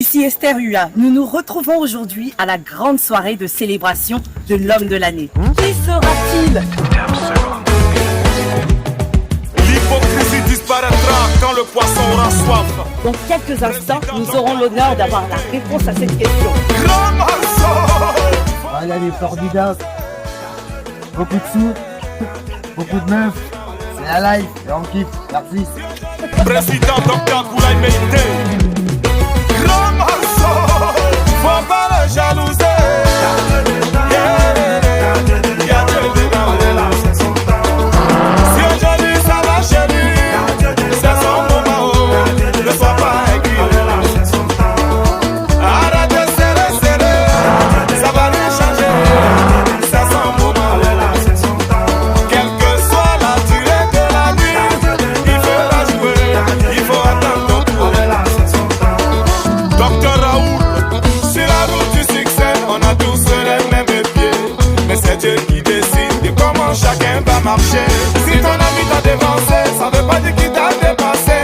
Ici Esther Hua, nous nous retrouvons aujourd'hui à la grande soirée de célébration de l'homme de l'année. Qui sera-t-il? L'hypocrisie disparaîtra quand le poisson aura soif. Dans quelques instants, nous aurons l'honneur d'avoir la réponse à cette question. Grand Marceau! Elle est formidable. Beaucoup de sous, beaucoup de meufs. C'est la life et on kiffe. Merci. Président Dr Koulaï Méité. Grand Marceau! Faut pas le jalouser. Si aujourd'hui ça va chez lui, c'est son moment. Ne sois pas aigri. Arrête de serrer, ça va rien changer. C'est son moment. Quelle que soit la durée de la nuit, il faudra jouer, il faut attendre ton tour. Docteur Raoul, sur la route du succès, on a tous les mêmes pieds. Mais c'est Dieu qui décide de comment chacun va marcher. Si ton ami t'a dévancé, ça veut pas dire qu'il t'a dépassé.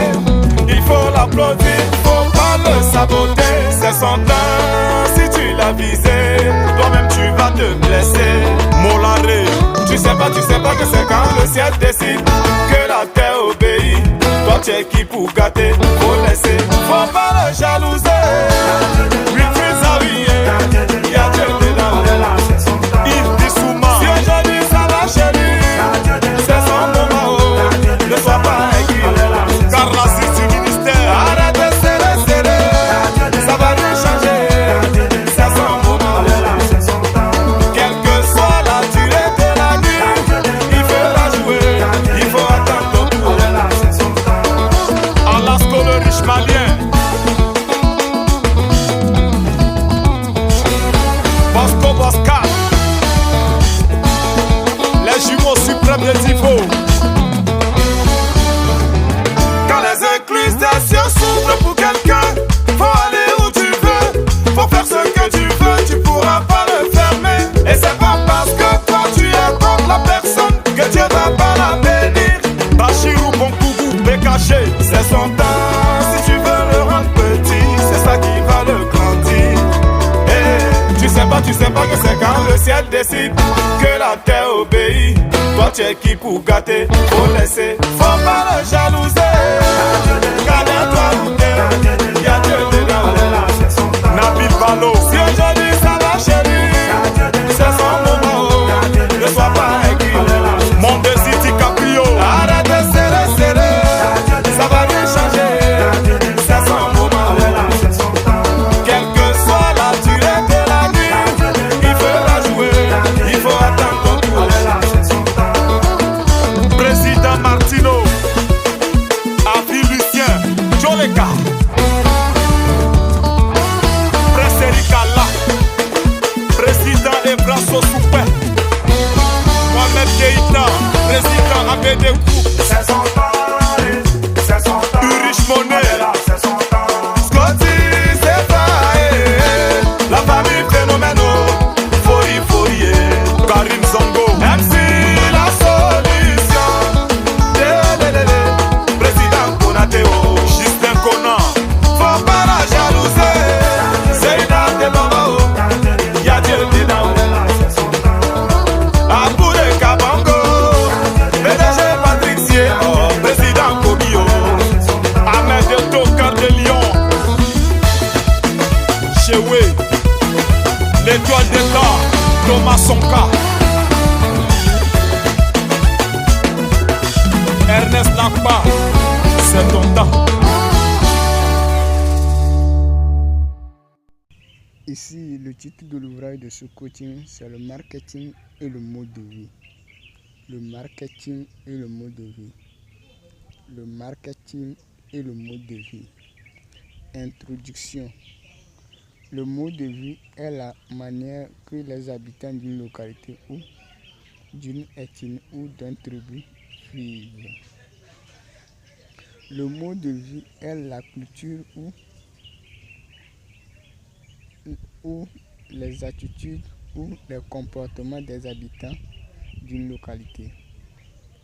Il faut l'applaudir, faut pas le saboter. C'est son temps, si tu l'as visé, toi-même tu vas te blesser. Molaré, tu sais pas que c'est quand le ciel décide que la terre obéit. Toi tu es qui pour gâter, faut laisser, faut pas le jalouser. Y'a Dieu dedans, il dit souvent. Si aujourd'hui ça va chez lui, c'est son moment. Ne sois pas aigri, car l'assise du ministère. Arrête de serrer, ça va rien changer. C'est son moment. Quelle que soit la durée de la nuit, il faudra jouer, il faut attendre ton tour. Alasco le riche malien, Bosco Bosca, les jumeaux suprêmes de Tifo. Quand les inclinations s'ouvrent pour quelqu'un, faut aller où tu veux, faut faire ce que tu veux, tu pourras pas le fermer. Et c'est pas parce que toi tu es contre la personne que Dieu va pas la bénir. Bachirou, bon coucou, Bécaché, c'est son temps. Si tu veux le rendre petit, c'est ça qui va le grandir. Tu sais pas que c'est quand le ciel décide que la terre obéit. Toi tu es qui pour gâter, faut laisser, faut pas le jalouser. Garde-toi, y'a Dieu dedans. Nabil Balo, si aujourd'hui ça va chez lui, c'est son moment. Ne sois pas aigri, mon City Caprio. Arrête de serrer, ça va rien changer. C'est son moment. Quelle que soit la durée de la nuit, il faudra jouer, il faut attendre ton tour. Président Martino, Avi Lucien, Joleka, Prince Erikala, Président Ebraso Soupé, Mohamed Keïta, Président Abedékou, c'est son temps, Urich Monet, Scotty Sefa, la famille phénoméno, Fourier, Karim Zongo, MC la solution, Président Konateo, Justin Conan, faut pas la jalouser, c'est une arte de Bambao, y'a Dieu dedans, Aboudé Kabango, PDG Patrick Sier, Président Kobio, Ahmed Eto, Cœur de Lion, Chewe, l'étoile d'État, Thomas Sonka, Ernest Lakpa, c'est ton temps. Ici, le titre de l'ouvrage de ce coaching, c'est le marketing et le mode de vie. Le marketing et le mode de vie. Le marketing et le mode de vie. Introduction. Le mode de vie est la manière que les habitants d'une localité ou d'une ethnie ou d'une tribu vivent. Le mode de vie est la culture ou les attitudes ou les comportements des habitants d'une localité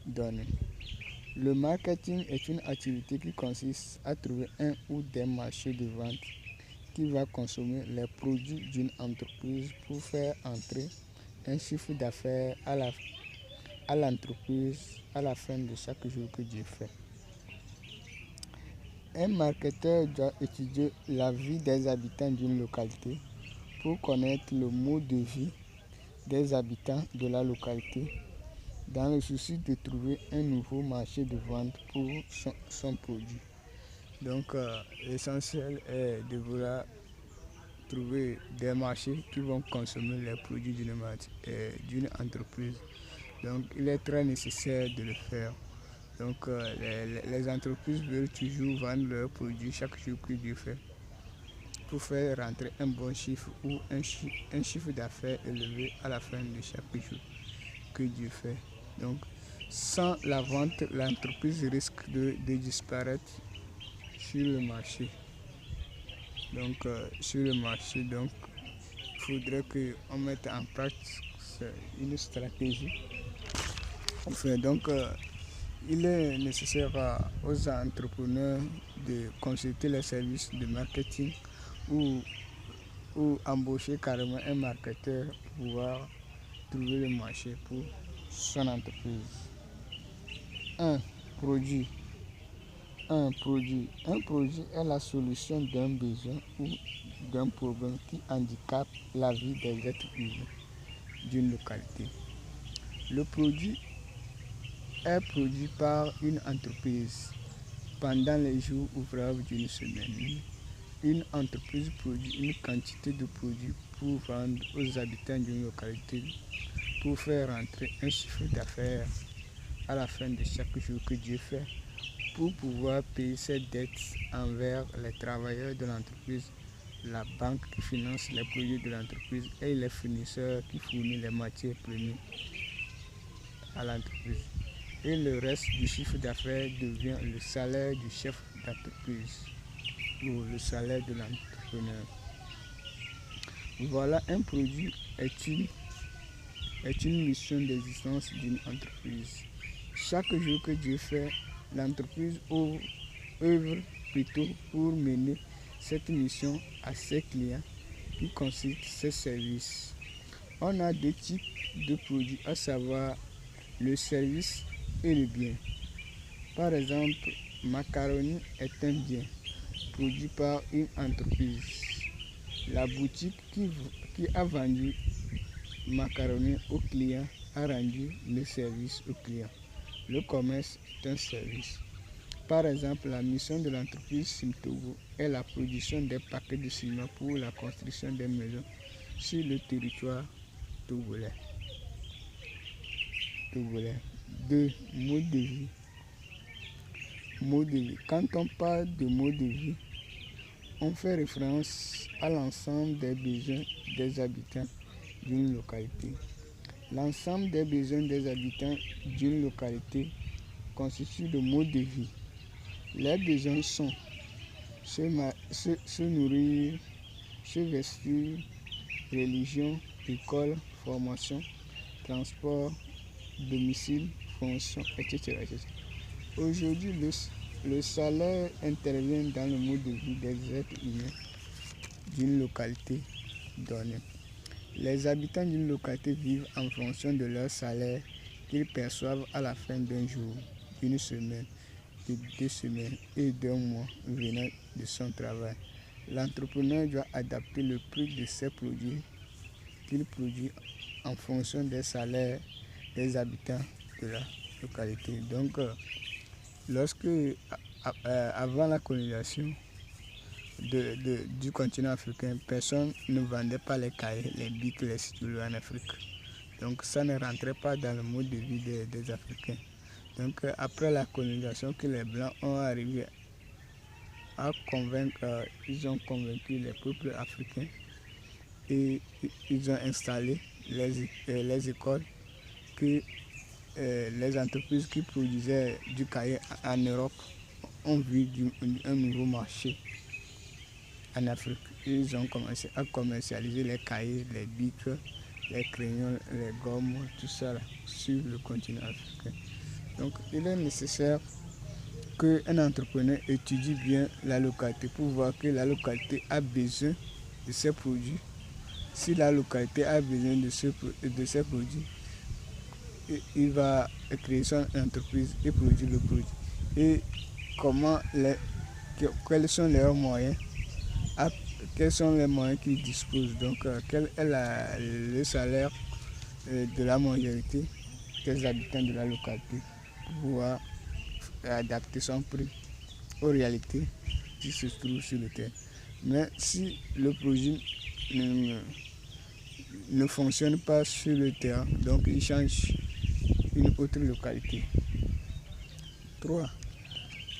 donnée. Le marketing est une activité qui consiste à trouver un ou des marchés de vente qui va consommer les produits d'une entreprise pour faire entrer un chiffre d'affaires à l'entreprise à la fin de chaque jour que Dieu fait. Un marketeur doit étudier la vie des habitants d'une localité pour connaître le mode de vie des habitants de la localité dans le souci de trouver un nouveau marché de vente pour son produit. Donc l'essentiel est de vouloir trouver des marchés qui vont consommer les produits d'une entreprise. Donc il est très nécessaire de le faire. Donc les entreprises veulent toujours vendre leurs produits chaque jour que Dieu fait pour faire rentrer un bon chiffre ou un chiffre d'affaires élevé à la fin de chaque jour que Dieu fait. Donc sans la vente, l'entreprise risque de disparaître sur le marché. Donc il faudrait qu'on mette en pratique une stratégie. Enfin, donc il est nécessaire aux entrepreneurs de consulter les services de marketing ou embaucher carrément un marketeur pour pouvoir trouver le marché pour son entreprise. Un produit est la solution d'un besoin ou d'un problème qui handicape la vie des êtres humains d'une localité. Le produit est produit par une entreprise pendant les jours ouvrables d'une semaine. Une entreprise produit une quantité de produits pour vendre aux habitants d'une localité pour faire rentrer un chiffre d'affaires à la fin de chaque jour que Dieu fait pour pouvoir payer ses dettes envers les travailleurs de l'entreprise, la banque qui finance les produits de l'entreprise et les fournisseurs qui fournissent les matières premières à l'entreprise. Et le reste du chiffre d'affaires devient le salaire du chef d'entreprise ou le salaire de l'entrepreneur. Voilà, un produit est une mission d'existence d'une entreprise. Chaque jour que Dieu fait, l'entreprise œuvre plutôt pour mener cette mission à ses clients qui consultent ses services. On a deux types de produits, à savoir le service et le bien. Par exemple, macaroni est un bien produit par une entreprise. La boutique qui a vendu macaroni au client a rendu le service au client. Le commerce est un service. Par exemple, la mission de l'entreprise Simtogo est la production des paquets de ciment pour la construction des maisons sur le territoire togolais. 2. Mode de vie. Mode de vie. Quand on parle de mode de vie, on fait référence à l'ensemble des besoins des habitants d'une localité. L'ensemble des besoins des habitants d'une localité constitue le mode de vie. Les besoins sont se nourrir, se vestir, religion, école, formation, transport, domicile, fonction, etc. Aujourd'hui, le salaire intervient dans le mode de vie des êtres humains d'une localité donnée. Les habitants d'une localité vivent en fonction de leur salaire qu'ils perçoivent à la fin d'un jour, d'une semaine, de 2 semaines et d'un mois venant de son travail. L'entrepreneur doit adapter le prix de ses produits qu'il produit en fonction des salaires des habitants de la localité. Donc, avant la colonisation du continent africain, personne ne vendait pas les cahiers, les bics, les stylos en Afrique. Donc ça ne rentrait pas dans le mode de vie des Africains. Donc après la colonisation que les Blancs ont arrivé à convaincre, ils ont convaincu les peuples africains et ils ont installé les écoles que les entreprises qui produisaient du cahier en Europe ont vu un nouveau marché en Afrique. Ils ont commencé à commercialiser les cahiers, les bics, les crayons, les gommes, tout ça là, sur le continent africain. Donc il est nécessaire qu'un entrepreneur étudie bien la localité pour voir que la localité a besoin de ces produits. Si la localité a besoin de ces produits, il va créer son entreprise et produire le produit. Et quels sont leurs moyens, quels sont les moyens qu'ils disposent. Donc, quel est le salaire de la majorité des habitants de la localité pour pouvoir adapter son prix aux réalités qui se trouvent sur le terrain. Mais si le projet ne fonctionne pas sur le terrain, donc il change une autre localité. 3.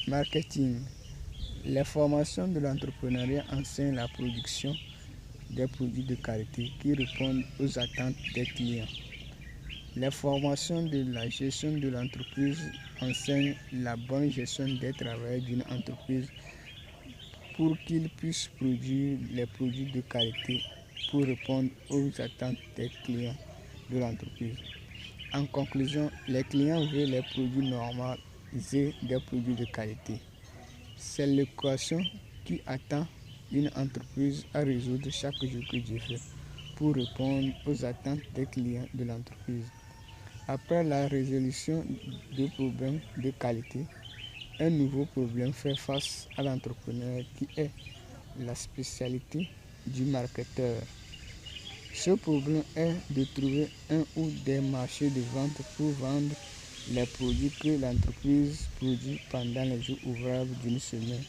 Marketing. Les formations de l'entrepreneuriat enseignent la production des produits de qualité qui répondent aux attentes des clients. Les formations de la gestion de l'entreprise enseignent la bonne gestion des travailleurs d'une entreprise pour qu'ils puissent produire les produits de qualité pour répondre aux attentes des clients de l'entreprise. En conclusion, les clients veulent les produits normalisés des produits de qualité. C'est l'équation qui attend une entreprise à résoudre chaque jour que Dieu fait pour répondre aux attentes des clients de l'entreprise. Après la résolution de problèmes de qualité, un nouveau problème fait face à l'entrepreneur qui est la spécialité du marketeur. Ce problème est de trouver un ou des marchés de vente pour vendre les produits que l'entreprise produit pendant les jours ouvrables d'une semaine,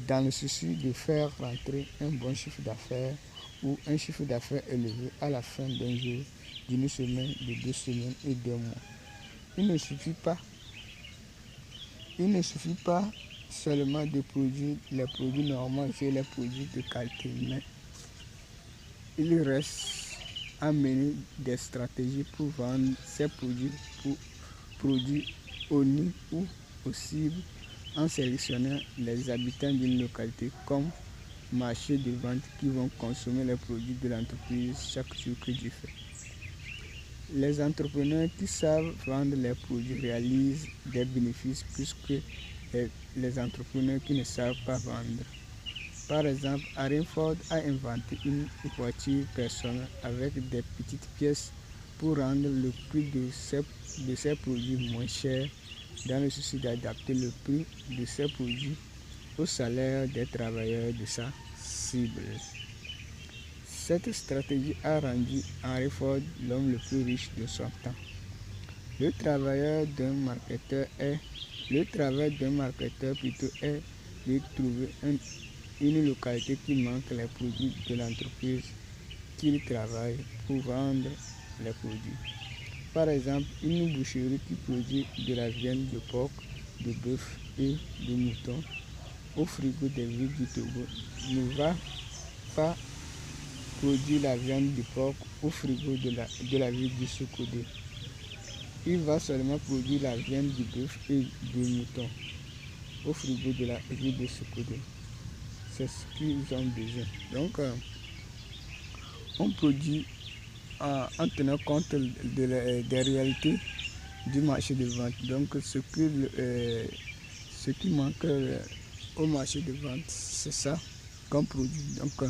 dans le souci de faire rentrer un bon chiffre d'affaires ou un chiffre d'affaires élevé à la fin d'un jour, d'une semaine, de 2 semaines et 2 mois. Il ne suffit pas seulement de produire les produits normaux et les produits de qualité, mais il reste à mener des stratégies pour vendre ces produits au nid ou aux cibles en sélectionnant les habitants d'une localité comme marché de vente qui vont consommer les produits de l'entreprise chaque jour que Dieu fait. Les entrepreneurs qui savent vendre les produits réalisent des bénéfices plus que les entrepreneurs qui ne savent pas vendre. Par exemple, Henry Ford a inventé une voiture personnelle avec des petites pièces pour rendre le prix de ses produits moins cher dans le souci d'adapter le prix de ses produits au salaire des travailleurs de sa cible. Cette stratégie a rendu Henry Ford l'homme le plus riche de son temps. Le travail d'un marketeur est de trouver une localité qui manque les produits de l'entreprise qu'il travaille pour vendre les produits. Par exemple, une boucherie qui produit de la viande de porc, de bœuf et de mouton au frigo des villes du Togo ne va pas produire la viande de porc au frigo de la ville du Sokodé. Il va seulement produire la viande de bœuf et de mouton au frigo de la ville de Sokodé. C'est ce qu'ils ont besoin. Donc, on produit en tenant compte des réalités du marché de vente. Donc, ce qui manque au marché de vente, c'est ça qu'on produit. Donc,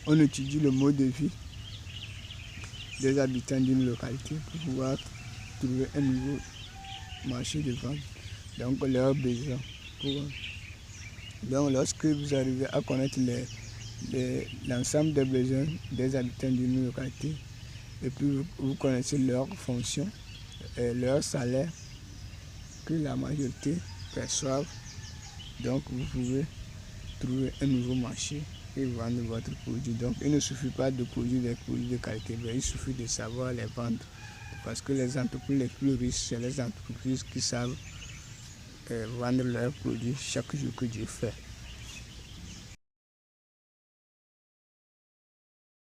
on étudie le mode de vie des habitants d'une localité pour pouvoir trouver un nouveau marché de vente. Donc, leurs besoins. Donc, lorsque vous arrivez à connaître l'ensemble des besoins des habitants d'une localité, et puis vous connaissez leurs fonctions, leur salaire que la majorité perçoivent, donc vous pouvez trouver un nouveau marché et vendre votre produit. Donc, il ne suffit pas de produire des produits de qualité, mais il suffit de savoir les vendre. Parce que les entreprises les plus riches, c'est les entreprises qui savent vendre leurs produits chaque jour que Dieu fait.